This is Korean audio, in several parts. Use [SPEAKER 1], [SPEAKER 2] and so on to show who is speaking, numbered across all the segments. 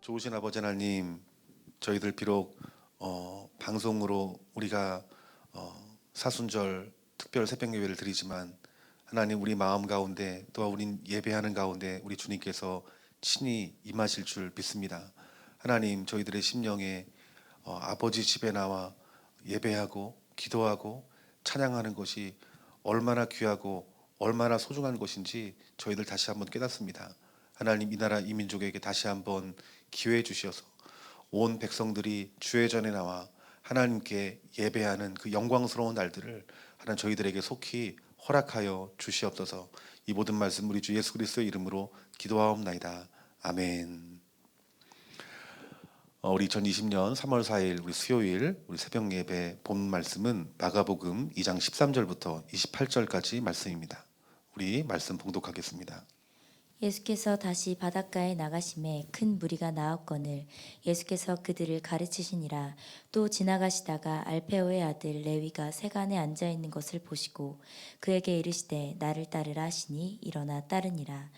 [SPEAKER 1] 좋으신 아버지 하나님, 저희들 비록 방송으로 우리가 사순절 특별 새벽 예배를 드리지만 하나님, 우리 마음 가운데 또한 우린 예배하는 가운데 우리 주님께서 친히 임하실 줄 믿습니다. 하나님, 저희들의 심령에 아버지 집에 나와 예배하고 기도하고 찬양하는 것이 얼마나 귀하고 얼마나 소중한 것인지 저희들 다시 한번 깨닫습니다. 하나님, 이 나라 이 민족에게 다시 한번 기회 주셔서 온 백성들이 주의 전에 나와 하나님께 예배하는 그 영광스러운 날들을 하나님 저희들에게 속히 허락하여 주시옵소서. 이 모든 말씀 우리 주 예수 그리스도의 이름으로 기도하옵나이다. 아멘. 우리 2020년 3월 4일 우리 수요일 우리 새벽 예배 본 말씀은 마가복음 2장 13절부터 28절까지 말씀입니다. 우리 말씀 봉독하겠습니다.
[SPEAKER 2] 예수께서 다시 바닷가에 나가심에 큰 무리가 나왔거늘 예수께서 그들을 가르치시니라. 또 지나가시다가 알페오의 아들 레위가 세간에 앉아 있는 것을 보시고 그에게 이르시되 나를 따르라 하시니 일어나 따르니라.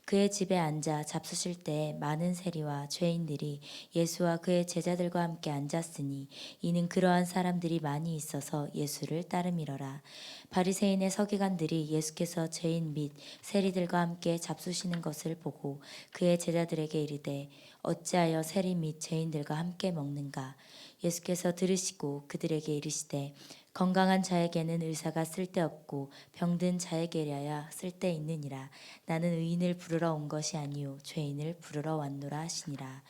[SPEAKER 2] 그의 집에 앉아 잡수실 때 많은 세리와 죄인들이 예수와 그의 제자들과 함께 앉았으니 이는 그러한 사람들이 많이 있어서 예수를 따름이러라. 바리새인의 서기관들이 예수께서 죄인 및 세리들과 함께 잡수시는 것을 보고 그의 제자들에게 이르되 어찌하여 세리 및 죄인들과 함께 먹는가. 예수께서 들으시고 그들에게 이르시되 건강한 자에게는 의사가 쓸데없고 병든 자에게려야 쓸데있느니라. 나는 의인을 부르러 온 것이 아니요 죄인을 부르러 왔노라 하시니라.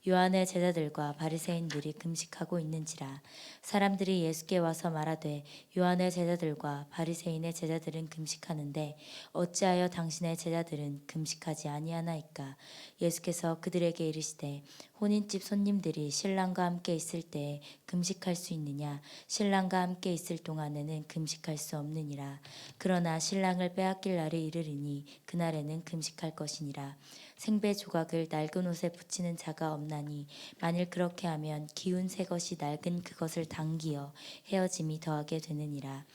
[SPEAKER 2] 요한의 제자들과 바리새인들이 금식하고 있는지라. 사람들이 예수께 와서 말하되 요한의 제자들과 바리새인의 제자들은 금식하는데 어찌하여 당신의 제자들은 금식하지 아니하나이까. 예수께서 그들에게 이르시되 혼인집 손님들이 신랑과 함께 있을 때에 금식할 수 있느냐. 신랑과 함께 있을 동안에는 금식할 수 없느니라. 그러나 신랑을 빼앗길 날이 이르리니 그날에는 금식할 것이니라. 생배 조각을 낡은 옷에 붙이는 자가 없나니 만일 그렇게 하면 기운 새 것이 낡은 그것을 당기어 헤어짐이 더하게 되느니라.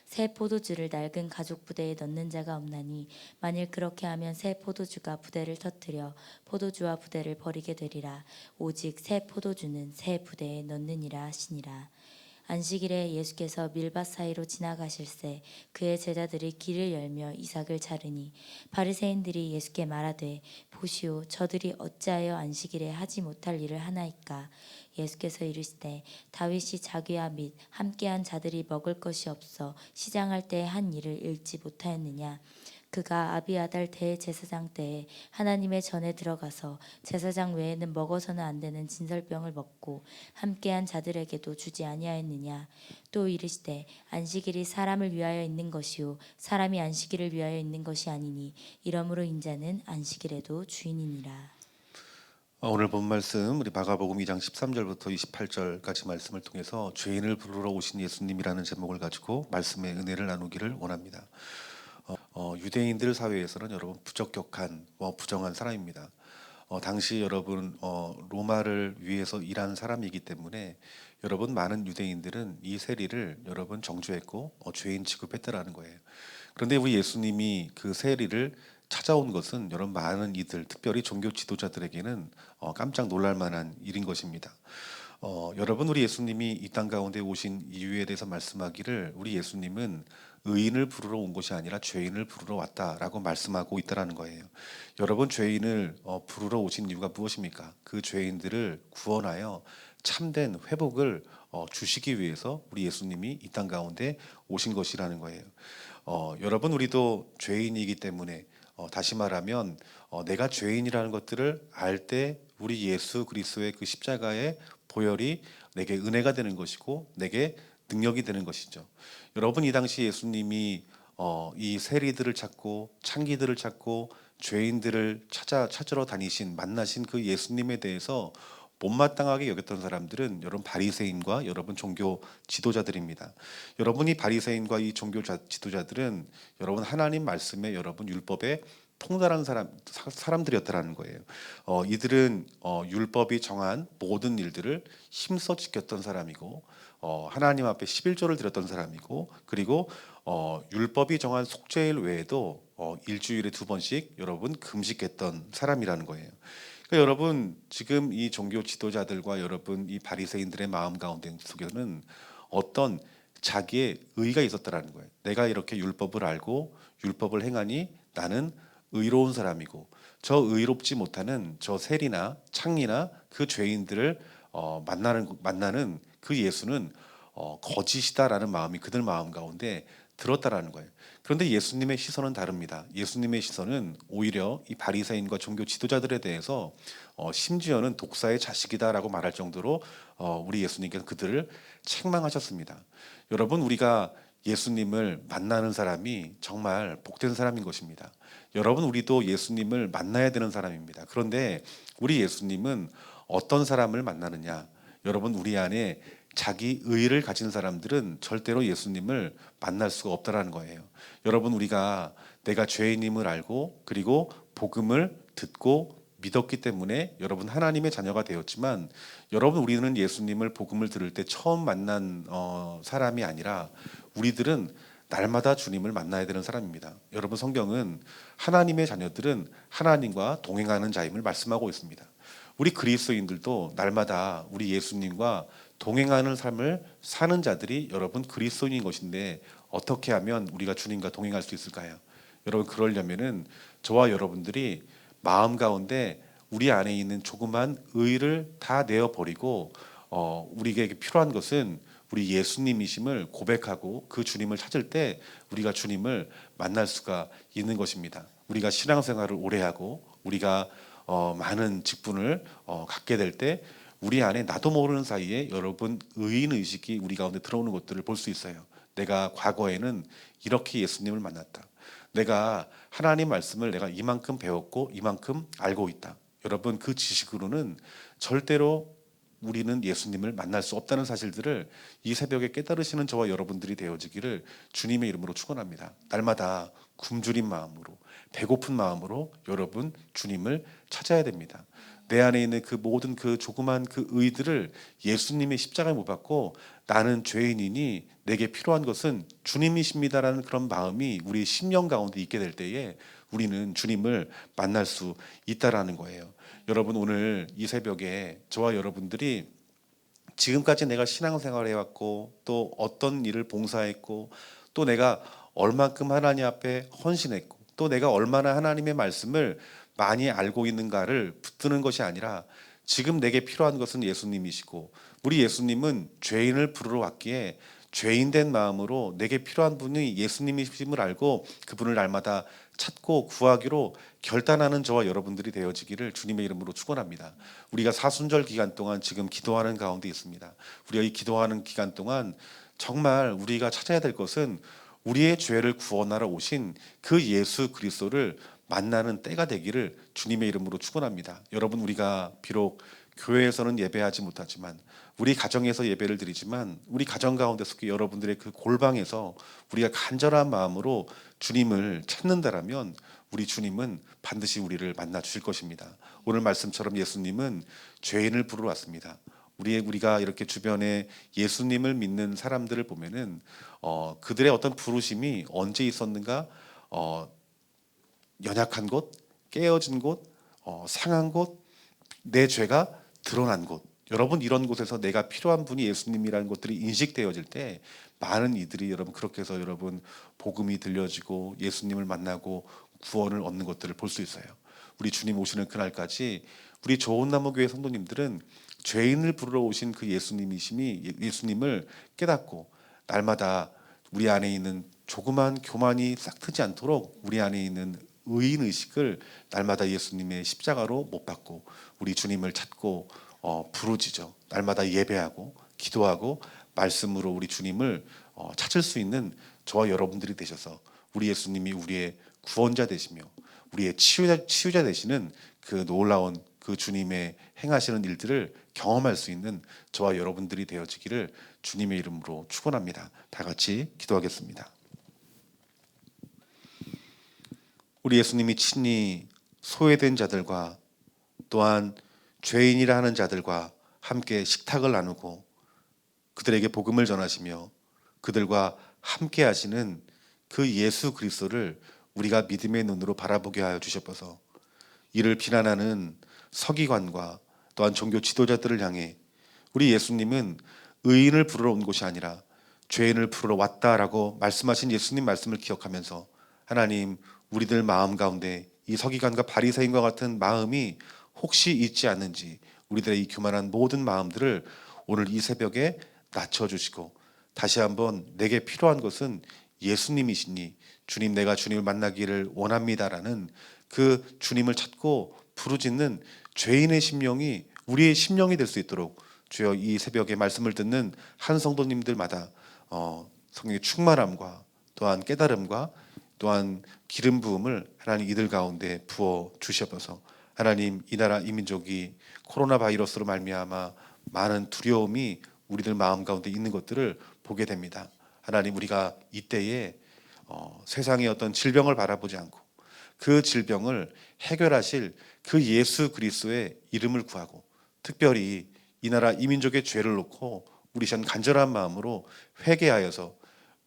[SPEAKER 2] 새 포도주를 낡은 가죽 부대에 넣는 자가 없나니 만일 그렇게 하면 새 포도주가 부대를 터뜨려 포도주와 부대를 버리게 되리라. 오직 새 포도주는 새 부대에 넣느니라 하시니라. 안식일에 예수께서 밀밭 사이로 지나가실새 그의 제자들이 길을 열며 이삭을 자르니 바리새인들이 예수께 말하되 보시오 저들이 어찌하여 안식일에 하지 못할 일을 하나이까. 예수께서 이르시되 다윗이 자기와 및 함께한 자들이 먹을 것이 없어 시장할 때 한 일을 읽지 못하였느냐. 그가 아비아달 대제사장 때에 하나님의 전에 들어가서 제사장 외에는 먹어서는 안 되는 진설병을 먹고 함께한 자들에게도 주지 아니하였느냐. 또 이르시되 안식일이 사람을 위하여 있는 것이요 사람이 안식일을 위하여 있는 것이 아니니 이러므로 인자는 안식일에도 주인이니라.
[SPEAKER 1] 오늘 본 말씀 우리 마가복음 2장 13절부터 28절까지 말씀을 통해서 죄인을 부르러 오신 예수님이라는 제목을 가지고 말씀의 은혜를 나누기를 원합니다. 유대인들 사회에서는 여러분 부적격한 부정한 사람입니다. 당시 여러분 로마를 위해서 일한 사람이기 때문에 여러분 많은 유대인들은 이 세리를 여러분 정죄했고 죄인 취급했다라는 거예요. 그런데 우리 예수님이 그 세리를 찾아온 것은 여러분 많은 이들, 특별히 종교 지도자들에게는 깜짝 놀랄 만한 일인 것입니다. 여러분 우리 예수님이 이 땅 가운데 오신 이유에 대해서 말씀하기를 우리 예수님은 의인을 부르러 온 것이 아니라 죄인을 부르러 왔다라고 말씀하고 있다라는 거예요. 여러분 죄인을 부르러 오신 이유가 무엇입니까? 그 죄인들을 구원하여 참된 회복을 주시기 위해서 우리 예수님이 이 땅 가운데 오신 것이라는 거예요. 여러분 우리도 죄인이기 때문에 다시 말하면 내가 죄인이라는 것들을 알 때 우리 예수 그리스도의 그 십자가의 보혈이 내게 은혜가 되는 것이고 내게 능력이 되는 것이죠. 여러분 이 당시 예수님이 이 세리들을 찾고 창기들을 찾고 죄인들을 찾으러 다니신 만나신 그 예수님에 대해서 못마땅하게 여겼던 사람들은 여러분 바리새인과 여러분 종교 지도자들입니다. 여러분이 바리새인과 이 종교 지도자들은 여러분 하나님 말씀에 여러분 율법에 통달한 사람들이었다라는 거예요. 이들은 율법이 정한 모든 일들을 힘써 지켰던 사람이고 하나님 앞에 11조를 드렸던 사람이고 그리고 율법이 정한 속죄일 외에도 일주일에 2번씩 여러분 금식했던 사람이라는 거예요. 그러니까 여러분 지금 이 종교 지도자들과 여러분 이 바리새인들의 마음 가운데 속에는 어떤 자기의 의가 있었다라는 거예요. 내가 이렇게 율법을 알고 율법을 행하니 나는 의로운 사람이고 저 의롭지 못하는 저 세리나 창리나 그 죄인들을 만나는 그 예수는 거짓이다라는 마음이 그들 마음 가운데 들었다라는 거예요. 그런데 예수님의 시선은 다릅니다. 예수님의 시선은 오히려 이 바리새인과 종교 지도자들에 대해서 심지어는 독사의 자식이다라고 말할 정도로 우리 예수님께서 그들을 책망하셨습니다. 여러분 우리가 예수님을 만나는 사람이 정말 복된 사람인 것입니다. 여러분 우리도 예수님을 만나야 되는 사람입니다. 그런데 우리 예수님은 어떤 사람을 만나느냐? 여러분 우리 안에 자기 의를 가진 사람들은 절대로 예수님을 만날 수가 없다라는 거예요. 여러분 우리가 내가 죄인임을 알고 그리고 복음을 듣고 믿었기 때문에 여러분 하나님의 자녀가 되었지만 여러분 우리는 예수님을 복음을 들을 때 처음 만난 사람이 아니라 우리들은 날마다 주님을 만나야 되는 사람입니다. 여러분 성경은 하나님의 자녀들은 하나님과 동행하는 자임을 말씀하고 있습니다. 우리 그리스도인들도 날마다 우리 예수님과 동행하는 삶을 사는 자들이 여러분 그리스도인인 것인데 어떻게 하면 우리가 주님과 동행할 수 있을까요? 여러분 그러려면은 저와 여러분들이 마음 가운데 우리 안에 있는 조그만 의를 다 내어 버리고 우리에게 필요한 것은 우리 예수님이심을 고백하고 그 주님을 찾을 때 우리가 주님을 만날 수가 있는 것입니다. 우리가 신앙생활을 오래 하고 우리가 많은 직분을 갖게 될 때 우리 안에 나도 모르는 사이에 여러분 의인 의식이 우리 가운데 들어오는 것들을 볼 수 있어요. 내가 과거에는 이렇게 예수님을 만났다. 내가 하나님 말씀을 내가 이만큼 배웠고 이만큼 알고 있다. 여러분 그 지식으로는 절대로 우리는 예수님을 만날 수 없다는 사실들을 이 새벽에 깨달으시는 저와 여러분들이 되어지기를 주님의 이름으로 축원합니다. 날마다 굶주린 마음으로 배고픈 마음으로 여러분 주님을 찾아야 됩니다. 내 안에 있는 그 모든 그 조그만 그 의들을 예수님의 십자가에 못 박고 나는 죄인이니 내게 필요한 것은 주님이십니다라는 그런 마음이 우리 심령 가운데 있게 될 때에 우리는 주님을 만날 수 있다라는 거예요. 여러분 오늘 이 새벽에 저와 여러분들이 지금까지 내가 신앙생활을 해왔고 또 어떤 일을 봉사했고 또 내가 얼만큼 하나님 앞에 헌신했고 또 내가 얼마나 하나님의 말씀을 많이 알고 있는가를 붙드는 것이 아니라 지금 내게 필요한 것은 예수님이시고 우리 예수님은 죄인을 부르러 왔기에 죄인된 마음으로 내게 필요한 분이 예수님이심을 알고 그분을 날마다 찾고 구하기로 결단하는 저와 여러분들이 되어지기를 주님의 이름으로 축원합니다. 우리가 사순절 기간 동안 지금 기도하는 가운데 있습니다. 우리가 이 기도하는 기간 동안 정말 우리가 찾아야 될 것은 우리의 죄를 구원하러 오신 그 예수 그리스도를 만나는 때가 되기를 주님의 이름으로 축원합니다. 여러분 우리가 비록 교회에서는 예배하지 못하지만 우리 가정에서 예배를 드리지만 우리 가정 가운데 속에 여러분들의 그 골방에서 우리가 간절한 마음으로 주님을 찾는다라면 우리 주님은 반드시 우리를 만나 주실 것입니다. 오늘 말씀처럼 예수님은 죄인을 부르러 왔습니다. 우리가 이렇게 주변에 예수님을 믿는 사람들을 보면은 그들의 어떤 부르심이 언제 있었는가? 연약한 곳, 깨어진 곳, 상한 곳, 내 죄가 드러난 곳. 여러분 이런 곳에서 내가 필요한 분이 예수님이라는 것들이 인식되어질 때 많은 이들이 여러분 그렇게 해서 여러분 복음이 들려지고 예수님을 만나고 구원을 얻는 것들을 볼 수 있어요. 우리 주님 오시는 그날까지 우리 좋은 나무 교회 성도님들은 죄인을 부르러 오신 그 예수님을 깨닫고 날마다 우리 안에 있는 조그만 교만이 싹트지 않도록 우리 안에 있는 의인 의식을 날마다 예수님의 십자가로 못 박고 우리 주님을 찾고 부르짖어 날마다 예배하고 기도하고 말씀으로 우리 주님을 찾을 수 있는 저와 여러분들이 되셔서 우리 예수님이 우리의 구원자 되시며 우리의 치유자 되시는 그 놀라운 그 주님의 행하시는 일들을 경험할 수 있는 저와 여러분들이 되어지기를 주님의 이름으로 축원합니다. 다 같이 기도하겠습니다. 우리 예수님이 친히 소외된 자들과 또한 죄인이라 하는 자들과 함께 식탁을 나누고 그들에게 복음을 전하시며 그들과 함께 하시는 그 예수 그리스도를 우리가 믿음의 눈으로 바라보게 하여 주셔서 이를 비난하는 서기관과 또한 종교 지도자들을 향해 우리 예수님은 의인을 부르러 온 곳이 아니라 죄인을 부르러 왔다라고 말씀하신 예수님 말씀을 기억하면서 하나님, 우리들 마음 가운데 이 서기관과 바리새인과 같은 마음이 혹시 있지 않는지 우리들의 이 교만한 모든 마음들을 오늘 이 새벽에 낮춰주시고 다시 한번 내게 필요한 것은 예수님이시니 주님, 내가 주님을 만나기를 원합니다라는 그 주님을 찾고 부르짖는 죄인의 심령이 우리의 심령이 될 수 있도록 주여 이 새벽에 말씀을 듣는 한 성도님들마다 성령의 충만함과 또한 깨달음과 또한 기름 부음을 하나님 이들 가운데 부어 주셔서 하나님, 이 나라 이 민족이 코로나 바이러스로 말미암아 많은 두려움이 우리들 마음 가운데 있는 것들을 보게 됩니다. 하나님, 우리가 이때에 세상의 어떤 질병을 바라보지 않고 그 질병을 해결하실 그 예수 그리스도의 이름을 구하고 특별히 이 나라 이 민족의 죄를 놓고 우리 전 간절한 마음으로 회개하여서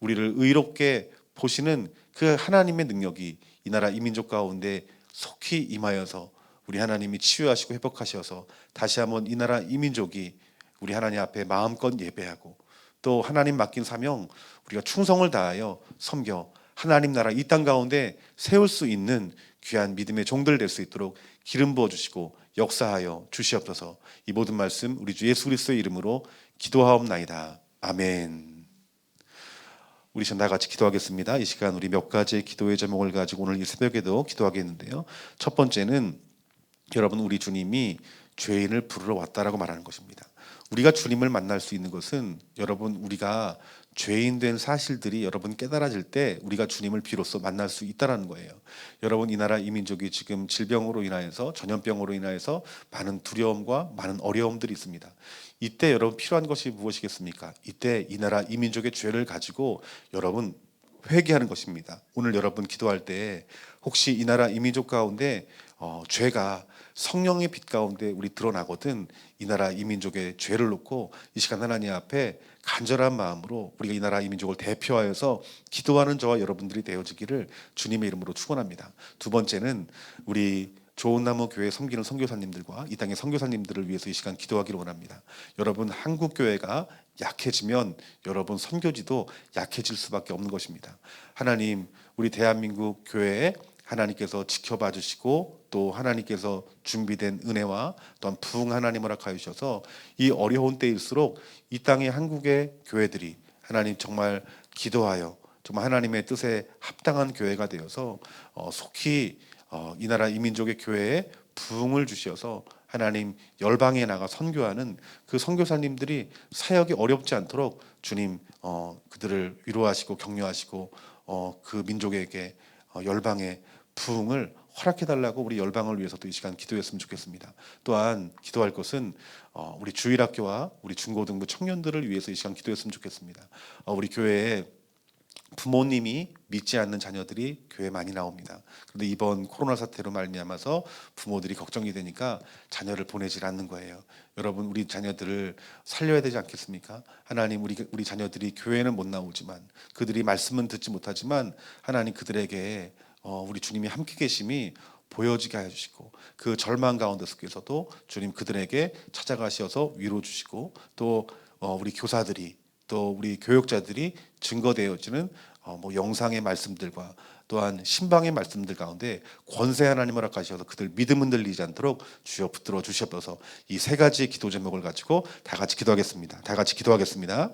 [SPEAKER 1] 우리를 의롭게 보시는 그 하나님의 능력이 이 나라 이 민족 가운데 속히 임하여서 우리 하나님이 치유하시고 회복하셔서 다시 한번 이 나라 이 민족이 우리 하나님 앞에 마음껏 예배하고 또 하나님 맡긴 사명 우리가 충성을 다하여 섬겨 하나님 나라 이 땅 가운데 세울 수 있는 귀한 믿음의 종들 될 수 있도록 기름 부어 주시고 역사하여 주시옵소서. 이 모든 말씀 우리 주 예수 그리스도의 이름으로 기도하옵나이다. 아멘. 우리 다 같이 기도하겠습니다. 이 시간 우리 몇 가지의 기도의 제목을 가지고 오늘 이 새벽에도 기도하겠는데요. 첫 번째는 여러분, 우리 주님이 죄인을 부르러 왔다라고 말하는 것입니다. 우리가 주님을 만날 수 있는 것은 여러분, 우리가 죄인 된 사실들이 여러분 깨달아질 때 우리가 주님을 비로소 만날 수 있다라는 거예요. 여러분, 이 나라 이 민족이 지금 질병으로 인하여서 전염병으로 인하여서 많은 두려움과 많은 어려움들이 있습니다. 이때 여러분 필요한 것이 무엇이겠습니까? 이때 이 나라 이 민족의 죄를 가지고 여러분 회개하는 것입니다. 오늘 여러분 기도할 때 혹시 이 나라 이 민족 가운데 죄가 성령의 빛 가운데 우리 드러나거든 이 나라 이 민족의 죄를 놓고 이 시간 하나님 앞에 간절한 마음으로 우리가 이 나라 이 민족을 대표하여서 기도하는 저와 여러분들이 되어지기를 주님의 이름으로 축원합니다. 두 번째는 우리 좋은나무 교회 섬기는 선교사님들과 이 땅의 선교사님들을 위해서 이 시간 기도하기를 원합니다. 여러분, 한국 교회가 약해지면 여러분 선교지도 약해질 수밖에 없는 것입니다. 하나님, 우리 대한민국 교회에 하나님께서 지켜봐 주시고 또 하나님께서 준비된 은혜와 또한 부흥 하나님을 허락하여 주셔서 이 어려운 때일수록 이 땅의 한국의 교회들이 하나님 정말 기도하여 정말 하나님의 뜻에 합당한 교회가 되어서 속히 이 나라 이 민족의 교회에 부흥을 주셔서 하나님 열방에 나가 선교하는 그 선교사님들이 사역이 어렵지 않도록 주님 그들을 위로하시고 격려하시고 그 민족에게 열방의 부흥을 허락해달라고 우리 열방을 위해서도 이 시간 기도했으면 좋겠습니다. 또한 기도할 것은 우리 주일학교와 우리 중고등부 청년들을 위해서 이 시간 기도했으면 좋겠습니다. 우리 교회에 부모님이 믿지 않는 자녀들이 교회에 많이 나옵니다. 그런데 이번 코로나 사태로 말미암아서 부모들이 걱정이 되니까 자녀를 보내질 않는 거예요. 여러분, 우리 자녀들을 살려야 되지 않겠습니까? 하나님, 우리 자녀들이 교회는 못 나오지만 그들이 말씀은 듣지 못하지만 하나님 그들에게 우리 주님이 함께 계심이 보여지게 해주시고 그 절망 가운데 속에서도 주님 그들에게 찾아가셔서 위로 주시고 또 우리 교사들이 또 우리 교육자들이 증거되어지는 영상의 말씀들과 또한 신방의 말씀들 가운데 권세 하나님을 허락하셔서 그들 믿음 흔들리지 않도록 주여 붙들어 주시옵소서. 이 세 가지 기도 제목을 가지고 다 같이 기도하겠습니다. 다 같이 기도하겠습니다.